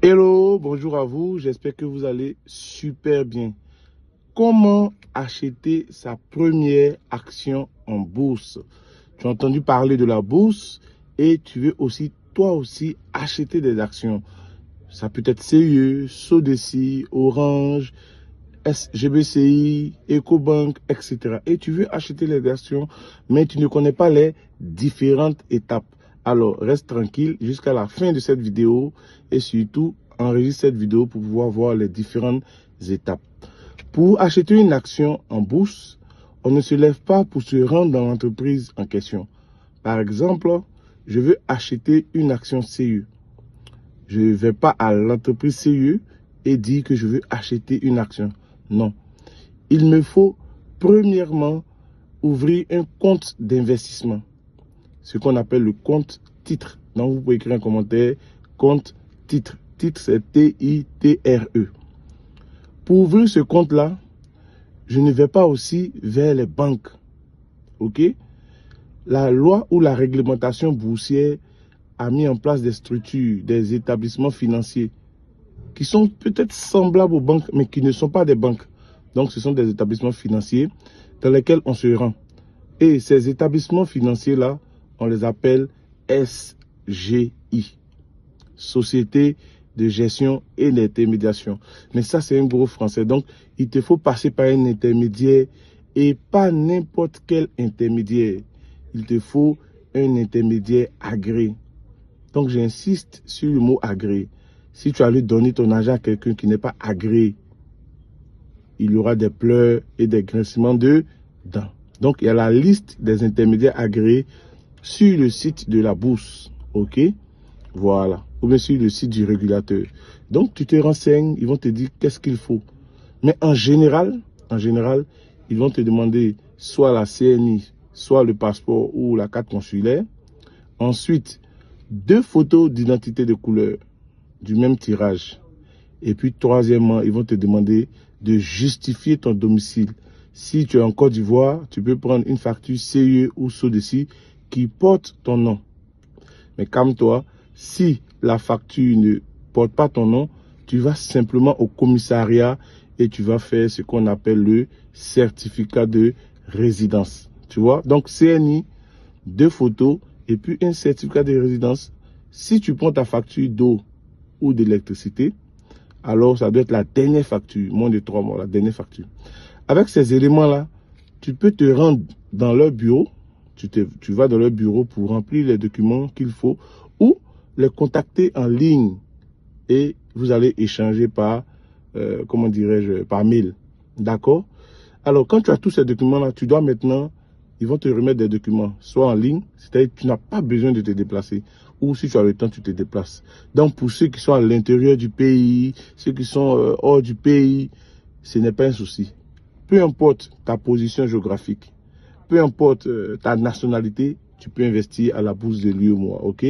Hello, bonjour à vous, j'espère que vous allez super bien. Comment acheter sa première action en bourse? Tu as entendu parler de la bourse et tu veux aussi, toi aussi, acheter des actions. Ça peut être CIE, Sodeci, Orange, SGBCI, Ecobank, etc. Et tu veux acheter les actions, mais tu ne connais pas les différentes étapes. Alors, reste tranquille jusqu'à la fin de cette vidéo et surtout, enregistre cette vidéo pour pouvoir voir les différentes étapes. Pour acheter une action en bourse, on ne se lève pas pour se rendre dans l'entreprise en question. Par exemple, je veux acheter une action CIE. Je ne vais pas à l'entreprise CIE et dire que je veux acheter une action. Non. Il me faut premièrement ouvrir un compte d'investissement. Ce qu'on appelle le compte titre. Donc vous pouvez écrire un commentaire, compte titre. Titre c'est T-I-T-R-E. Pour ouvrir ce compte-là, je ne vais pas aussi vers les banques. Ok? La loi ou la réglementation boursière a mis en place des structures, des établissements financiers qui sont peut-être semblables aux banques, mais qui ne sont pas des banques. Donc, ce sont des établissements financiers dans lesquels on se rend. Et ces établissements financiers-là, on les appelle SGI, Société de gestion et d'intermédiation. Mais ça, c'est un gros français. Donc, il te faut passer par un intermédiaire et pas n'importe quel intermédiaire. Il te faut un intermédiaire agréé. Donc, j'insiste sur le mot agréé. Si tu allais donner ton argent à quelqu'un qui n'est pas agréé, il y aura des pleurs et des grincements de dents. Donc, il y a la liste des intermédiaires agréés sur le site de la bourse. OK? Voilà. Ou bien sur le site du régulateur. Donc, tu te renseignes, ils vont te dire qu'est-ce qu'il faut. Mais en général, ils vont te demander soit la CNI, soit le passeport ou la carte consulaire. Ensuite, 2 photos d'identité de couleur du même tirage. Et puis, troisièmement, ils vont te demander de justifier ton domicile. Si tu es en Côte d'Ivoire, tu peux prendre une facture CIE ou Sodeci qui porte ton nom. Mais calme-toi, si la facture ne porte pas ton nom, tu vas simplement au commissariat et tu vas faire ce qu'on appelle le certificat de résidence. Tu vois? Donc, CNI, 2 photos et puis un certificat de résidence. Si tu prends ta facture d'eau ou d'électricité, alors ça doit être la dernière facture, moins de 3 mois, la dernière facture. Avec ces éléments-là, tu peux te rendre dans leur bureau, tu vas dans leur bureau pour remplir les documents qu'il faut ou les contacter en ligne et vous allez échanger par, comment dirais-je, par mail. D'accord? Alors, quand tu as tous ces documents-là, tu dois maintenant, ils vont te remettre des documents, soit en ligne, c'est-à-dire que tu n'as pas besoin de te déplacer, ou si tu as le temps, tu te déplaces. Donc, pour ceux qui sont à l'intérieur du pays, ceux qui sont hors du pays, ce n'est pas un souci. Peu importe ta position géographique, peu importe ta nationalité, tu peux investir à la bourse de l'UEMOA, ok?